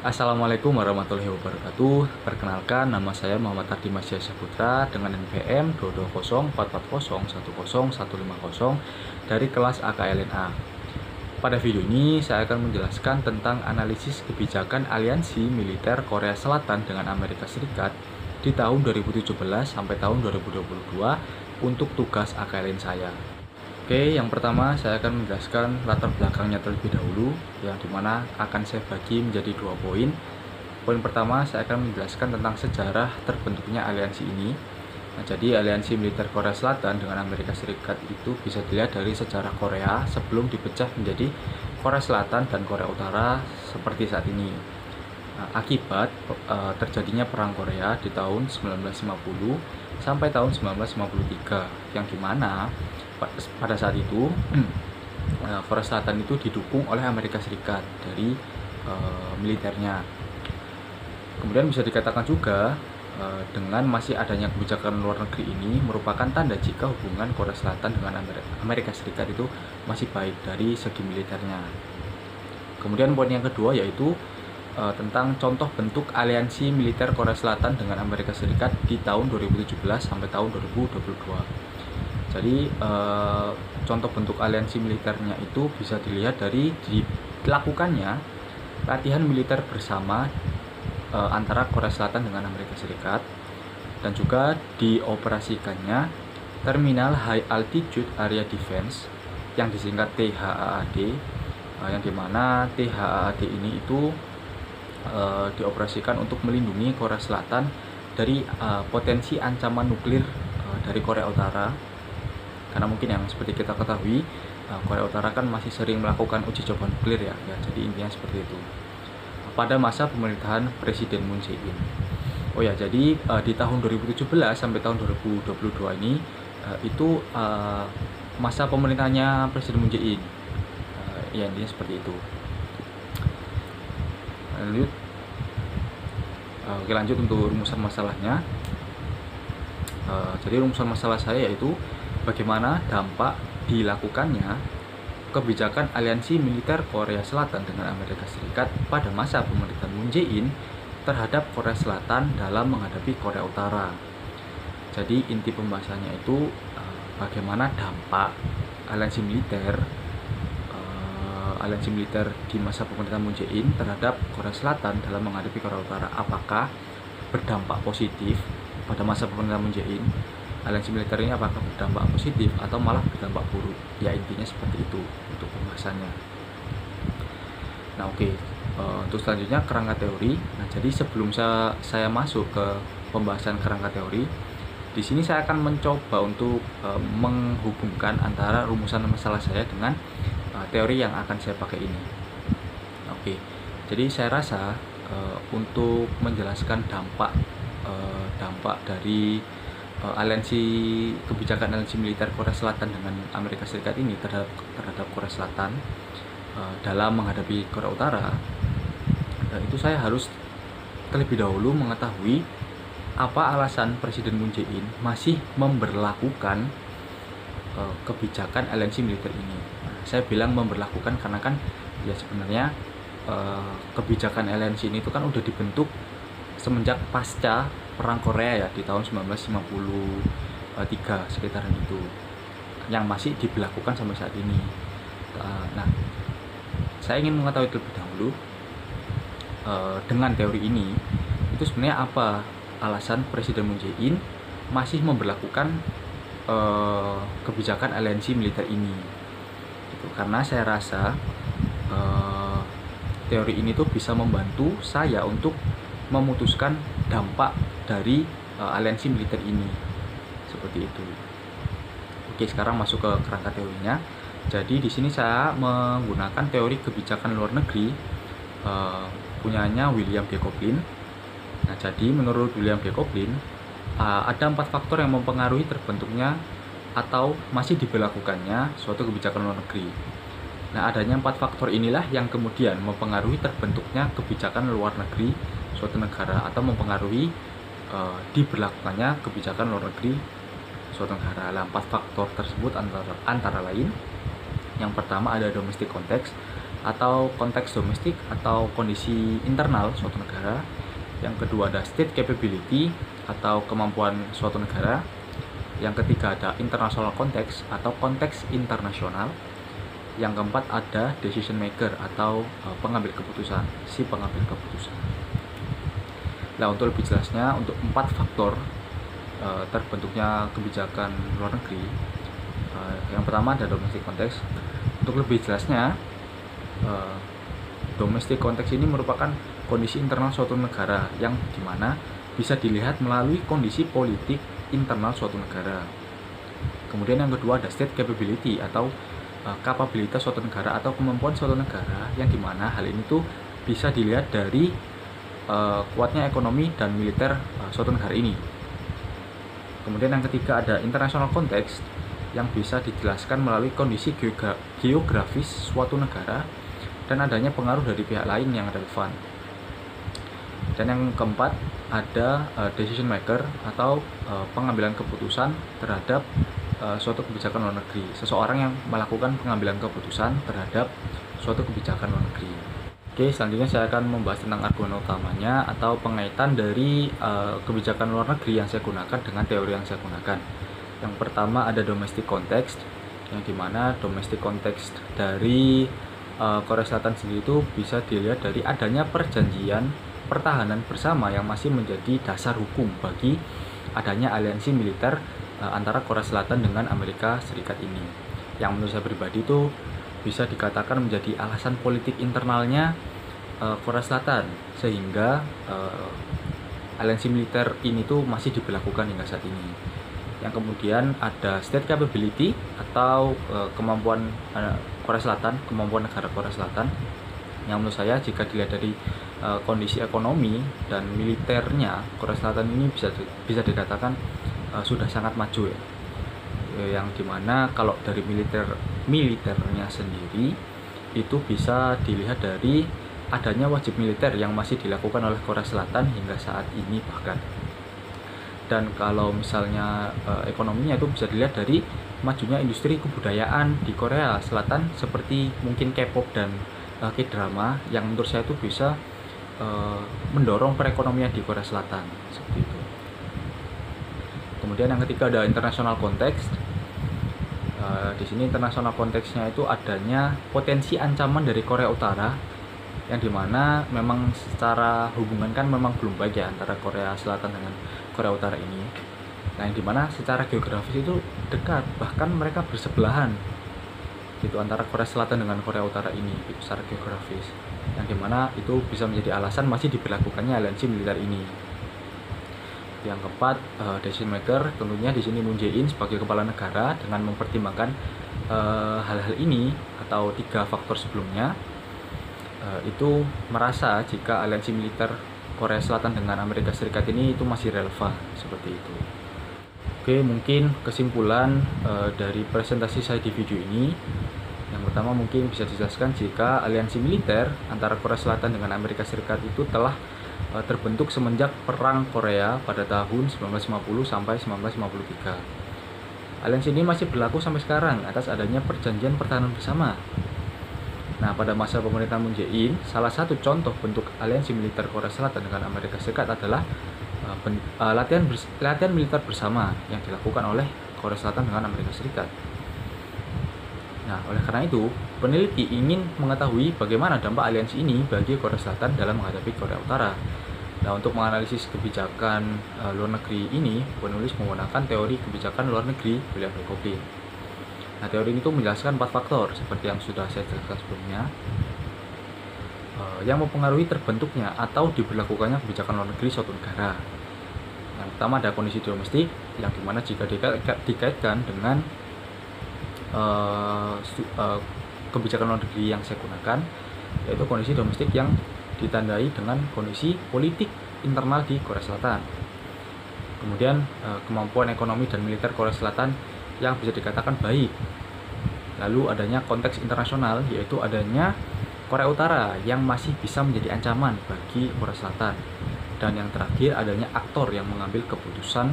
Assalamualaikum warahmatullahi wabarakatuh. Perkenalkan, nama saya Muhammad Ardi Masya Saputra dengan NPM 22044010150 dari kelas AKLNA. Pada video ini, saya akan menjelaskan tentang analisis kebijakan aliansi militer Korea Selatan dengan Amerika Serikat di tahun 2017 sampai tahun 2022 untuk tugas AKLN saya. Oke, yang pertama saya akan menjelaskan latar belakangnya terlebih dahulu, yang dimana akan saya bagi menjadi 2 poin. Poin pertama, saya akan menjelaskan tentang sejarah terbentuknya aliansi ini. Nah, jadi aliansi militer Korea Selatan dengan Amerika Serikat itu bisa dilihat dari sejarah Korea sebelum dipecah menjadi Korea Selatan dan Korea Utara seperti saat ini. Nah, akibat terjadinya Perang Korea di tahun 1950 sampai tahun 1953, yang dimana pada saat itu Korea Selatan itu didukung oleh Amerika Serikat dari militernya. Kemudian bisa dikatakan juga dengan masih adanya kebijakan luar negeri ini merupakan tanda jika hubungan Korea Selatan dengan Amerika Serikat itu masih baik dari segi militernya. Kemudian poin yang kedua yaitu tentang contoh bentuk aliansi militer Korea Selatan dengan Amerika Serikat di tahun 2017 sampai tahun 2022. Jadi contoh bentuk aliansi militernya itu bisa dilihat dari dilakukannya latihan militer bersama antara Korea Selatan dengan Amerika Serikat, dan juga dioperasikannya Terminal High Altitude Area Defense yang disingkat THAAD, yang dimana THAAD ini itu dioperasikan untuk melindungi Korea Selatan dari potensi ancaman nuklir dari Korea Utara. Karena mungkin yang seperti kita ketahui, Korea Utara kan masih sering melakukan uji coba nuklir ya, jadi intinya seperti itu. Pada masa pemerintahan Presiden Moon Jae-in. Oh ya, jadi di tahun 2017 sampai tahun 2022 ini itu masa pemerintahannya Presiden Moon Jae-in. Ya, intinya seperti itu. Lanjut untuk rumusan masalahnya. Jadi rumusan masalah saya yaitu bagaimana dampak dilakukannya kebijakan aliansi militer Korea Selatan dengan Amerika Serikat pada masa pemerintahan Moon Jae-in terhadap Korea Selatan dalam menghadapi Korea Utara. Jadi inti pembahasannya itu bagaimana dampak aliansi militer di masa pemerintahan Moon Jae-in terhadap Korea Selatan dalam menghadapi Korea Utara. Apakah berdampak positif pada masa pemerintahan Moon Jae-in? Aliansi militer ini apakah berdampak positif atau malah berdampak buruk? Ya, intinya seperti itu untuk pembahasannya. Nah, oke. Untuk selanjutnya kerangka teori. Nah, jadi sebelum saya masuk ke pembahasan kerangka teori, di sini saya akan mencoba untuk menghubungkan antara rumusan masalah saya dengan teori yang akan saya pakai ini. Oke. Jadi saya rasa untuk menjelaskan dampak dari kebijakan aliansi militer Korea Selatan dengan Amerika Serikat ini terhadap Korea Selatan dalam menghadapi Korea Utara, itu saya harus terlebih dahulu mengetahui apa alasan Presiden Moon Jae-in masih memberlakukan kebijakan aliansi militer ini. Saya bilang memberlakukan karena kan ya sebenarnya kebijakan aliansi ini itu kan udah dibentuk semenjak pasca Perang Korea ya di tahun 1953 sekitaran itu, yang masih diberlakukan sampai saat ini. Nah, saya ingin mengetahui terlebih dahulu dengan teori ini itu sebenarnya apa alasan Presiden Moon Jae-in masih memberlakukan kebijakan aliansi militer ini. Karena saya rasa teori ini tuh bisa membantu saya untuk memutuskan dampak dari aliansi militer ini, seperti itu. Oke, sekarang masuk ke kerangka teorinya. Jadi di sini saya menggunakan teori kebijakan luar negeri punyanya William D. Coplin. Nah, jadi menurut William D. Coplin ada 4 faktor yang mempengaruhi terbentuknya atau masih diberlakukannya suatu kebijakan luar negeri. Nah, adanya 4 faktor inilah yang kemudian mempengaruhi terbentuknya kebijakan luar negeri suatu negara atau mempengaruhi diberlakukannya kebijakan luar negeri suatu negara. 4 faktor tersebut antara lain, yang pertama ada domestic context, atau konteks domestik atau kondisi internal suatu negara. Yang kedua ada state capability atau kemampuan suatu negara. Yang ketiga ada international context atau konteks internasional. Yang keempat ada decision maker atau pengambil keputusan, si pengambil keputusan. Nah, untuk lebih jelasnya, untuk 4 faktor terbentuknya kebijakan luar negeri, yang pertama ada domestic context. Untuk lebih jelasnya, domestic context ini merupakan kondisi internal suatu negara yang dimana bisa dilihat melalui kondisi politik internal suatu negara. Kemudian yang kedua ada state capability atau kapabilitas suatu negara atau kemampuan suatu negara, yang dimana hal ini tuh bisa dilihat dari kuatnya ekonomi dan militer suatu negara ini. Kemudian yang ketiga ada international context yang bisa dijelaskan melalui kondisi geografis suatu negara dan adanya pengaruh dari pihak lain yang relevan. Dan yang keempat ada decision maker atau pengambilan keputusan terhadap suatu kebijakan luar negeri, seseorang yang melakukan pengambilan keputusan terhadap suatu kebijakan luar negeri. Oke, selanjutnya saya akan membahas tentang argumen utamanya atau pengaitan dari kebijakan luar negeri yang saya gunakan dengan teori yang saya gunakan. Yang pertama ada domestic context, yang dimana domestic context dari Korea Selatan sendiri itu bisa dilihat dari adanya perjanjian pertahanan bersama yang masih menjadi dasar hukum bagi adanya aliansi militer antara Korea Selatan dengan Amerika Serikat ini. Yang menurut saya pribadi itu bisa dikatakan menjadi alasan politik internalnya Korea Selatan, sehingga aliansi militer ini tuh masih diberlakukan hingga saat ini. Yang kemudian ada state capability atau kemampuan Korea Selatan, kemampuan negara Korea Selatan, yang menurut saya jika dilihat dari kondisi ekonomi dan militernya, Korea Selatan ini bisa dikatakan sudah sangat maju ya. Yang dimana kalau dari militernya sendiri itu bisa dilihat dari adanya wajib militer yang masih dilakukan oleh Korea Selatan hingga saat ini bahkan. Dan kalau misalnya ekonominya itu bisa dilihat dari majunya industri kebudayaan di Korea Selatan seperti mungkin K-pop dan K-drama, yang menurut saya itu bisa mendorong perekonomian di Korea Selatan seperti itu. Kemudian yang ketiga ada international context. Di sini international konteksnya itu adanya potensi ancaman dari Korea Utara, yang dimana memang secara hubungan kan memang belum baik ya antara Korea Selatan dengan Korea Utara ini. Nah, yang dimana secara geografis itu dekat, bahkan mereka bersebelahan gitu antara Korea Selatan dengan Korea Utara ini gitu, secara geografis, yang dimana itu bisa menjadi alasan masih diberlakukannya aliansi militer ini. Yang keempat, decision maker, tentunya di sini Moon Jae-in sebagai kepala negara dengan mempertimbangkan hal-hal ini atau 3 faktor sebelumnya, itu merasa jika aliansi militer Korea Selatan dengan Amerika Serikat ini itu masih relevan seperti itu. Oke, mungkin kesimpulan dari presentasi saya di video ini, yang pertama mungkin bisa dijelaskan jika aliansi militer antara Korea Selatan dengan Amerika Serikat itu telah terbentuk semenjak Perang Korea pada tahun 1950 sampai 1953. Aliansi ini masih berlaku sampai sekarang atas adanya perjanjian pertahanan bersama. Nah, pada masa pemerintahan Moon Jae-in, salah satu contoh bentuk aliansi militer Korea Selatan dengan Amerika Serikat adalah latihan militer bersama yang dilakukan oleh Korea Selatan dengan Amerika Serikat. Nah, oleh karena itu, peneliti ingin mengetahui bagaimana dampak aliansi ini bagi Korea Selatan dalam menghadapi Korea Utara. Nah, untuk menganalisis kebijakan luar negeri ini, penulis menggunakan teori kebijakan luar negeri William Rickover. Nah, teori ini tuh menjelaskan 4 faktor seperti yang sudah saya jelaskan sebelumnya, yang mempengaruhi terbentuknya atau diberlakukannya kebijakan luar negeri suatu negara. Yang pertama ada kondisi domestik, yang dimana jika dikaitkan dengan kebijakan luar negeri yang saya gunakan, yaitu kondisi domestik yang ditandai dengan kondisi politik internal di Korea Selatan. Kemudian kemampuan ekonomi dan militer Korea Selatan yang bisa dikatakan baik. Lalu adanya konteks internasional, yaitu adanya Korea Utara yang masih bisa menjadi ancaman bagi Korea Selatan. Dan yang terakhir adanya aktor yang mengambil keputusan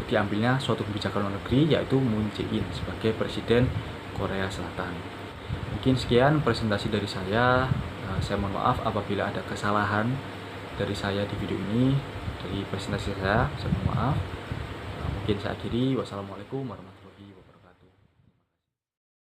diambilnya suatu kebijakan luar negeri, yaitu Moon Jae-in sebagai presiden Korea Selatan. Mungkin sekian presentasi dari saya. Saya mohon maaf apabila ada kesalahan dari saya di video ini, dari presentasi saya mohon maaf. Mungkin saya akhiri. Wassalamualaikum warahmatullahi wabarakatuh.